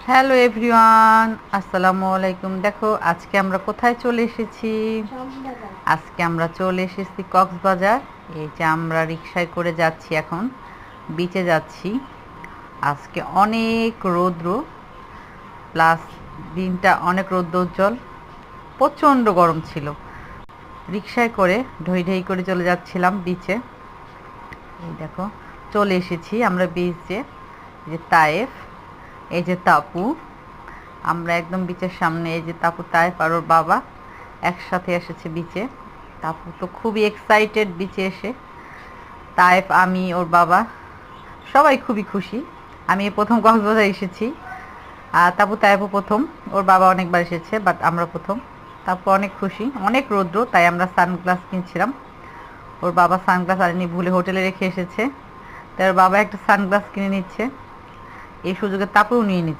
Hello everyone, আসসালামু আলাইকুম। দেখো আজকে আমরা কোথায় চলে এসেছি। আজকে আমরা চলে এসেছি কক্সবাজার। এই যে আমরা রিকশায় করে যাচ্ছি, এখন বিচে যাচ্ছি। আজকে অনেক রৌদ্র, প্লাস দিনটা অনেক রৌদ্রোজ্জ্বল, প্রচণ্ড গরম ছিল। রিকশায় করে ঢই ঢই করে চলে যাচ্ছিলাম বিচে। এই দেখো চলে এসেছি আমরা বিচে। এই যে তায়েফ, এই যে তাপু, আমরা একদম বিচের সামনে। এই যে তাপু, তায়েফ আর ওর বাবা একসাথে এসেছে বিচে। তাপু তো খুবই এক্সাইটেড বিচে এসে। তায়েফ, আমি, ওর বাবা সবাই খুবই খুশি। আমি এই প্রথম কক্সবাজার এসেছি, আর তাপু তায়েফও প্রথম। ওর বাবা অনেকবার এসেছে, বাট আমরা প্রথম। তারপর অনেক খুশি, অনেক রৌদ্র, তাই আমরা সানগ্লাস কিনছিলাম। ওর বাবা সানগ্লাস আনেনি, ভুলে হোটেলে রেখে এসেছে। তাই ওর বাবা একটা সানগ্লাস কিনে নিচ্ছে। এই সুযোগে তাপুও নিয়ে নিচ্ছে।